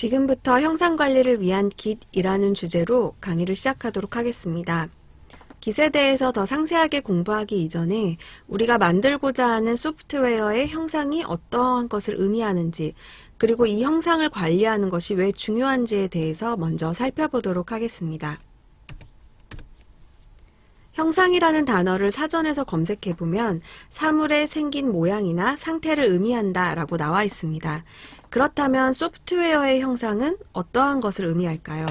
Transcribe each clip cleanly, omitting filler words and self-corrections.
지금부터 형상 관리를 위한 Git이라는 주제로 강의를 시작하도록 하겠습니다. Git에 대해서 더 상세하게 공부하기 이전에 우리가 만들고자 하는 소프트웨어의 형상이 어떠한 것을 의미하는지, 그리고 이 형상을 관리하는 것이 왜 중요한지에 대해서 먼저 살펴보도록 하겠습니다. 형상이라는 단어를 사전에서 검색해보면 사물의 생긴 모양이나 상태를 의미한다 라고 나와 있습니다. 그렇다면 소프트웨어의 형상은 어떠한 것을 의미할까요?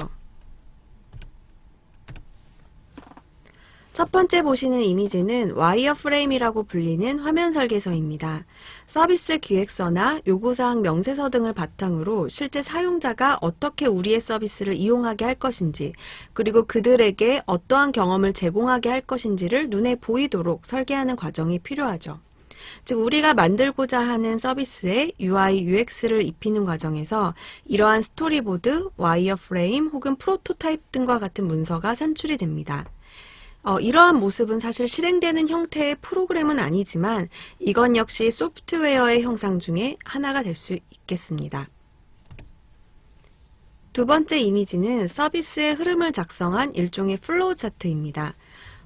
첫 번째 보시는 이미지는 와이어프레임이라고 불리는 화면 설계서입니다. 서비스 기획서나 요구사항 명세서 등을 바탕으로 실제 사용자가 어떻게 우리의 서비스를 이용하게 할 것인지, 그리고 그들에게 어떠한 경험을 제공하게 할 것인지를 눈에 보이도록 설계하는 과정이 필요하죠. 즉, 우리가 만들고자 하는 서비스에 UI, UX를 입히는 과정에서 이러한 스토리보드, 와이어프레임 혹은 프로토타입 등과 같은 문서가 산출이 됩니다. 이러한 모습은 사실 실행되는 형태의 프로그램은 아니지만 이건 역시 소프트웨어의 형상 중에 하나가 될 수 있겠습니다. 두 번째 이미지는 서비스의 흐름을 작성한 일종의 플로우 차트입니다.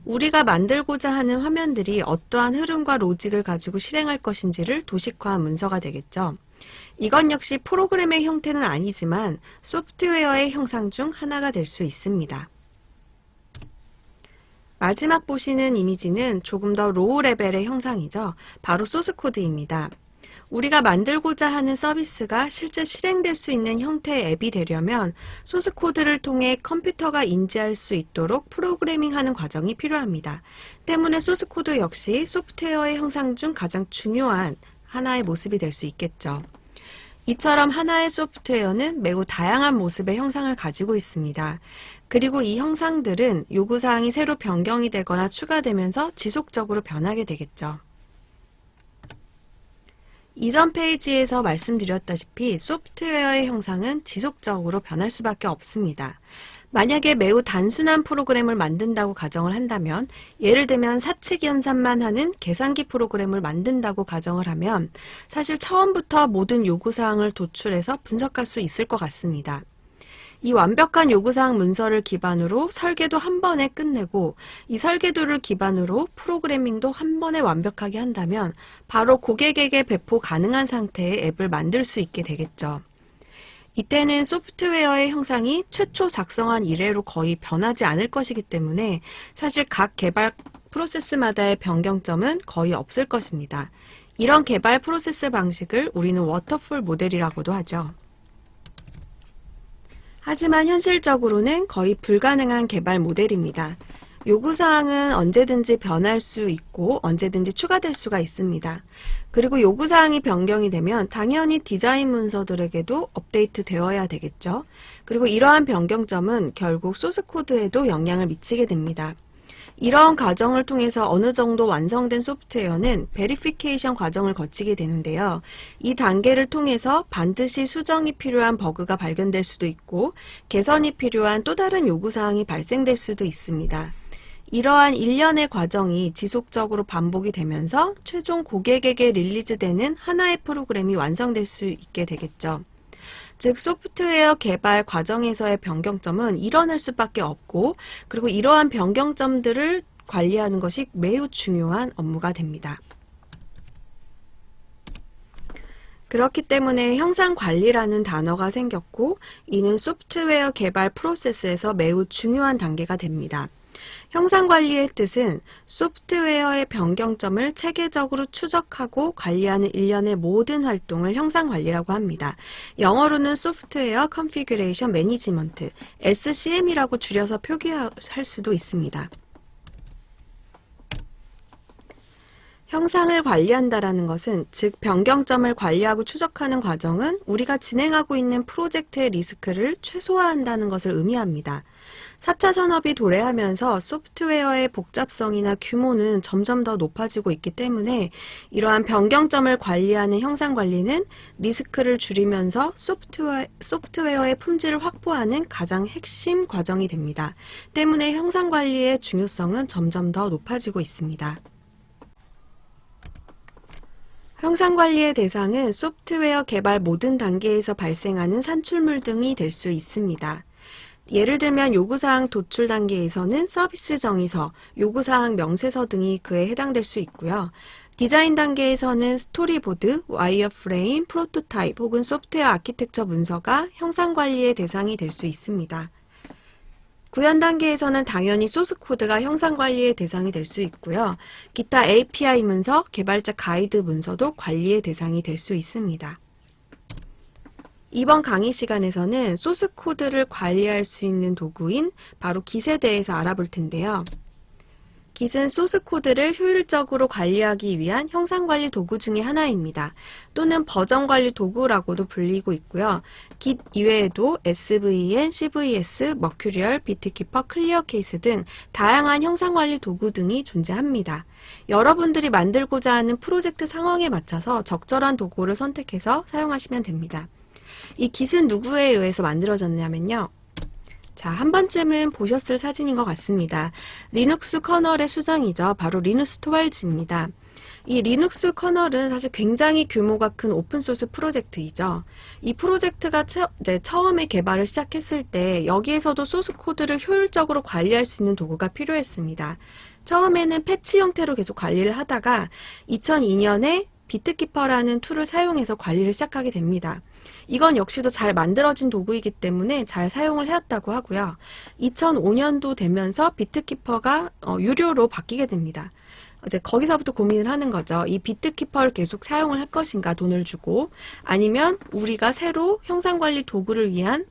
우리가 만들고자 하는 화면들이 어떠한 흐름과 로직을 가지고 실행할 것인지를 도식화한 문서가 되겠죠. 이건 역시 프로그램의 형태는 아니지만 소프트웨어의 형상 중 하나가 될 수 있습니다. 마지막 보시는 이미지는 조금 더 로우 레벨의 형상이죠. 바로 소스코드입니다. 우리가 만들고자 하는 서비스가 실제 실행될 수 있는 형태의 앱이 되려면 소스코드를 통해 컴퓨터가 인지할 수 있도록 프로그래밍하는 과정이 필요합니다. 때문에 소스코드 역시 소프트웨어의 형상 중 가장 중요한 하나의 모습이 될 수 있겠죠. 이처럼 하나의 소프트웨어는 매우 다양한 모습의 형상을 가지고 있습니다. 그리고 이 형상들은 요구사항이 새로 변경이 되거나 추가되면서 지속적으로 변하게 되겠죠. 이전 페이지에서 말씀드렸다시피 소프트웨어의 형상은 지속적으로 변할 수밖에 없습니다. 만약에 매우 단순한 프로그램을 만든다고 가정을 한다면, 예를 들면 사칙 연산만 하는 계산기 프로그램을 만든다고 가정을 하면 사실 처음부터 모든 요구사항을 도출해서 분석할 수 있을 것 같습니다. 이 완벽한 요구사항 문서를 기반으로 설계도 한 번에 끝내고 이 설계도를 기반으로 프로그래밍도 한 번에 완벽하게 한다면 바로 고객에게 배포 가능한 상태의 앱을 만들 수 있게 되겠죠. 이때는 소프트웨어의 형상이 최초 작성한 이래로 거의 변하지 않을 것이기 때문에 사실 각 개발 프로세스마다의 변경점은 거의 없을 것입니다. 이런 개발 프로세스 방식을 우리는 워터폴 모델이라고도 하죠. 하지만 현실적으로는 거의 불가능한 개발 모델입니다. 요구사항은 언제든지 변할 수 있고 언제든지 추가될 수가 있습니다. 그리고 요구사항이 변경이 되면 당연히 디자인 문서들에게도 업데이트 되어야 되겠죠. 그리고 이러한 변경점은 결국 소스코드에도 영향을 미치게 됩니다. 이러한 과정을 통해서 어느 정도 완성된 소프트웨어는 베리피케이션 과정을 거치게 되는데요. 이 단계를 통해서 반드시 수정이 필요한 버그가 발견될 수도 있고 개선이 필요한 또 다른 요구사항이 발생될 수도 있습니다. 이러한 일련의 과정이 지속적으로 반복이 되면서 최종 고객에게 릴리즈되는 하나의 프로그램이 완성될 수 있게 되겠죠. 즉 소프트웨어 개발 과정에서의 변경점은 일어날 수밖에 없고, 그리고 이러한 변경점들을 관리하는 것이 매우 중요한 업무가 됩니다. 그렇기 때문에 형상 관리라는 단어가 생겼고, 이는 소프트웨어 개발 프로세스에서 매우 중요한 단계가 됩니다. 형상 관리의 뜻은 소프트웨어의 변경점을 체계적으로 추적하고 관리하는 일련의 모든 활동을 형상 관리라고 합니다. 영어로는 소프트웨어 컨피규레이션 매니지먼트, SCM이라고 줄여서 표기할 수도 있습니다. 형상을 관리한다라는 것은, 즉 변경점을 관리하고 추적하는 과정은 우리가 진행하고 있는 프로젝트의 리스크를 최소화한다는 것을 의미합니다. 4차 산업이 도래하면서 소프트웨어의 복잡성이나 규모는 점점 더 높아지고 있기 때문에 이러한 변경점을 관리하는 형상 관리는 리스크를 줄이면서 소프트웨어의 품질을 확보하는 가장 핵심 과정이 됩니다. 때문에 형상 관리의 중요성은 점점 더 높아지고 있습니다. 형상관리의 대상은 소프트웨어 개발 모든 단계에서 발생하는 산출물 등이 될 수 있습니다. 예를 들면 요구사항 도출 단계에서는 서비스 정의서, 요구사항 명세서 등이 그에 해당될 수 있고요. 디자인 단계에서는 스토리보드, 와이어프레임, 프로토타입 혹은 소프트웨어 아키텍처 문서가 형상관리의 대상이 될 수 있습니다. 구현 단계에서는 당연히 소스코드가 형상관리의 대상이 될 수 있고요. 기타 API 문서, 개발자 가이드 문서도 관리의 대상이 될 수 있습니다. 이번 강의 시간에서는 소스코드를 관리할 수 있는 도구인 바로 Git에 대해서 알아볼 텐데요. Git은 소스코드를 효율적으로 관리하기 위한 형상관리 도구 중의 하나입니다. 또는 버전관리 도구라고도 불리고 있고요. Git 이외에도 SVN, CVS, 머큐리얼, 비트키퍼, 클리어케이스 등 다양한 형상관리 도구 등이 존재합니다. 여러분들이 만들고자 하는 프로젝트 상황에 맞춰서 적절한 도구를 선택해서 사용하시면 됩니다. 이 Git은 누구에 의해서 만들어졌냐면요. 자, 한 번쯤은 보셨을 사진인 것 같습니다. 리눅스 커널의 수장이죠. 바로 리누스 토왈즈입니다. 이 리눅스 커널은 사실 굉장히 규모가 큰 오픈소스 프로젝트이죠. 이 프로젝트가 처음에 개발을 시작했을 때 여기에서도 소스 코드를 효율적으로 관리할 수 있는 도구가 필요했습니다. 처음에는 패치 형태로 계속 관리를 하다가 2002년에 비트키퍼라는 툴을 사용해서 관리를 시작하게 됩니다. 이건 역시도 잘 만들어진 도구이기 때문에 잘 사용을 해왔다고 하고요. 2005년도 되면서 비트키퍼가 유료로 바뀌게 됩니다. 이제 거기서부터 고민을 하는 거죠. 이 비트키퍼를 계속 사용을 할 것인가, 돈을 주고, 아니면 우리가 새로 형상관리 도구를 위한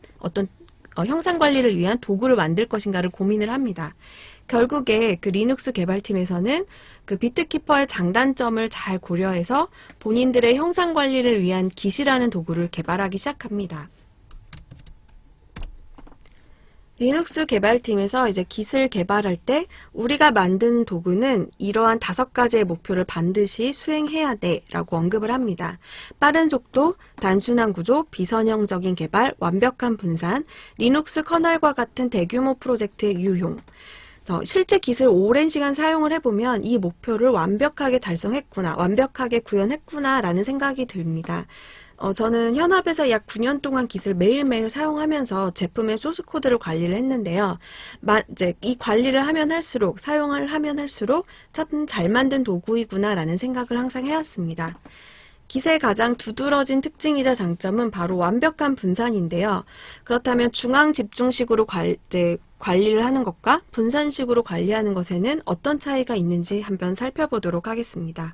형상관리를 위한 도구를 만들 것인가를 고민을 합니다. 결국에 그 리눅스 개발팀에서는 그 비트키퍼의 장단점을 잘 고려해서 본인들의 형상 관리를 위한 Git이라는 도구를 개발하기 시작합니다. 리눅스 개발팀에서 이제 Git을 개발할 때 우리가 만든 도구는 이러한 5가지의 목표를 반드시 수행해야 돼 라고 언급을 합니다. 빠른 속도, 단순한 구조, 비선형적인 개발, 완벽한 분산, 리눅스 커널과 같은 대규모 프로젝트의 유용. 실제 Git을 오랜 시간 사용을 해보면 이 목표를 완벽하게 달성했구나, 완벽하게 구현했구나 라는 생각이 듭니다. 저는 현업에서 약 9년 동안 Git을 매일매일 사용하면서 제품의 소스 코드를 관리를 했는데요. 이제 이 관리를 하면 할수록, 사용을 하면 할수록 참 잘 만든 도구이구나 라는 생각을 항상 해왔습니다. Git의 가장 두드러진 특징이자 장점은 바로 완벽한 분산인데요. 그렇다면 중앙 집중식으로 관리를 하는 것과 분산식으로 관리하는 것에는 어떤 차이가 있는지 한번 살펴보도록 하겠습니다.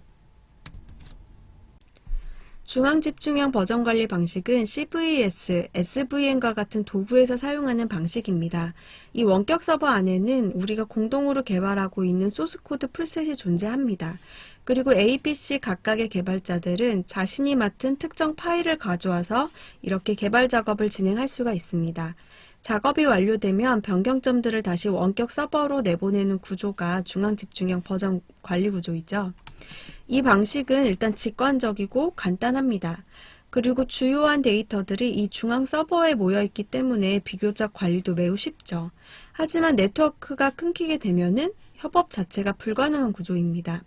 중앙집중형 버전관리 방식은 CVS, SVN과 같은 도구에서 사용하는 방식입니다. 이 원격 서버 안에는 우리가 공동으로 개발하고 있는 소스코드 풀셋이 존재합니다. 그리고 ABC 각각의 개발자들은 자신이 맡은 특정 파일을 가져와서 이렇게 개발 작업을 진행할 수가 있습니다. 작업이 완료되면 변경점들을 다시 원격 서버로 내보내는 구조가 중앙집중형 버전 관리 구조이죠. 이 방식은 일단 직관적이고 간단합니다. 그리고 주요한 데이터들이 이 중앙 서버에 모여있기 때문에 비교적 관리도 매우 쉽죠. 하지만 네트워크가 끊기게 되면은 협업 자체가 불가능한 구조입니다.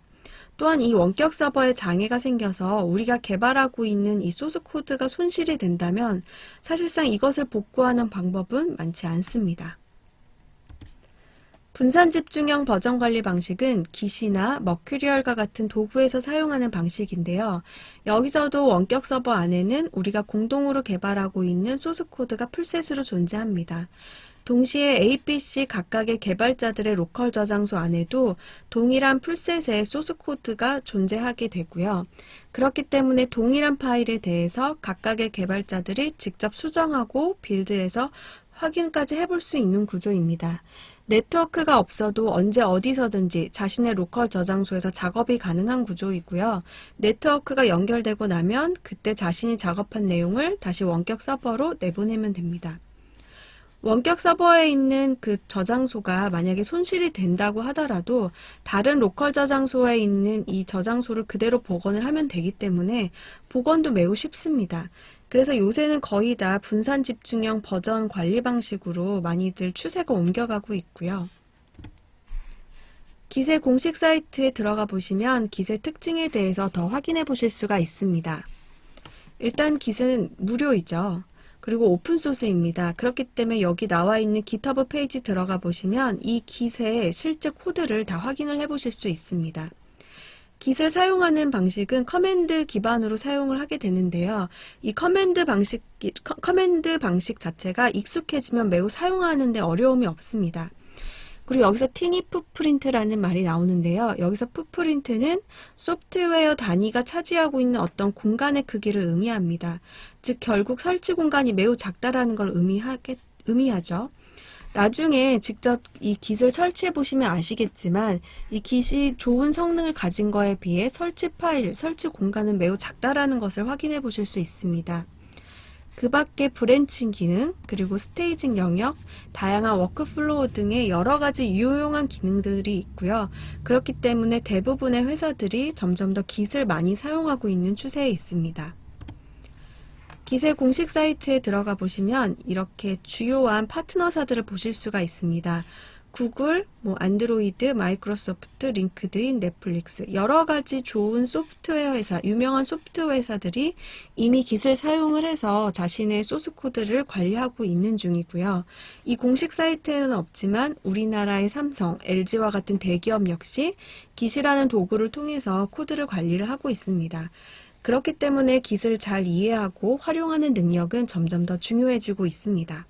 또한 이 원격 서버에 장애가 생겨서 우리가 개발하고 있는 이 소스 코드가 손실이 된다면 사실상 이것을 복구하는 방법은 많지 않습니다. 분산 집중형 버전 관리 방식은 Git이나 머큐리얼과 같은 도구에서 사용하는 방식인데요. 여기서도 원격 서버 안에는 우리가 공동으로 개발하고 있는 소스 코드가 풀셋으로 존재합니다. 동시에 ABC 각각의 개발자들의 로컬 저장소 안에도 동일한 풀셋의 소스 코드가 존재하게 되고요. 그렇기 때문에 동일한 파일에 대해서 각각의 개발자들이 직접 수정하고 빌드해서 확인까지 해볼 수 있는 구조입니다. 네트워크가 없어도 언제 어디서든지 자신의 로컬 저장소에서 작업이 가능한 구조이고요. 네트워크가 연결되고 나면 그때 자신이 작업한 내용을 다시 원격 서버로 내보내면 됩니다. 원격 서버에 있는 그 저장소가 만약에 손실이 된다고 하더라도 다른 로컬 저장소에 있는 이 저장소를 그대로 복원을 하면 되기 때문에 복원도 매우 쉽습니다. 그래서 요새는 거의 다 분산 집중형 버전 관리 방식으로 많이들 추세가 옮겨가고 있고요. 기세 공식 사이트에 들어가 보시면 기세 특징에 대해서 더 확인해 보실 수가 있습니다. 일단 기세는 무료이죠. 그리고 오픈소스입니다. 그렇기 때문에 여기 나와 있는 GitHub 페이지 들어가 보시면 이 기세의 실제 코드를 다 확인을 해 보실 수 있습니다. 기세 사용하는 방식은 커맨드 기반으로 사용을 하게 되는데요. 이 커맨드 방식 자체가 익숙해지면 매우 사용하는 데 어려움이 없습니다. 그리고 여기서 티니 풋프린트라는 말이 나오는데요. 여기서 풋프린트는 소프트웨어 단위가 차지하고 있는 어떤 공간의 크기를 의미합니다. 즉 결국 설치 공간이 매우 작다라는 걸 의미하죠. 나중에 직접 이 깃을 설치해 보시면 아시겠지만 이 깃이 좋은 성능을 가진 거에 비해 설치 파일, 설치 공간은 매우 작다라는 것을 확인해 보실 수 있습니다. 그 밖에 브랜칭 기능, 그리고 스테이징 영역, 다양한 워크플로우 등의 여러 가지 유용한 기능들이 있고요. 그렇기 때문에 대부분의 회사들이 점점 더 깃을 많이 사용하고 있는 추세에 있습니다. 깃의 공식 사이트에 들어가 보시면 이렇게 주요한 파트너사들을 보실 수가 있습니다. 구글, 안드로이드, 마이크로소프트, 링크드인, 넷플릭스 여러 가지 좋은 소프트웨어 회사, 유명한 소프트웨어 회사들이 이미 깃을 사용을 해서 자신의 소스 코드를 관리하고 있는 중이고요. 이 공식 사이트에는 없지만 우리나라의 삼성, LG와 같은 대기업 역시 깃이라는 도구를 통해서 코드를 관리를 하고 있습니다. 그렇기 때문에 깃을 잘 이해하고 활용하는 능력은 점점 더 중요해지고 있습니다.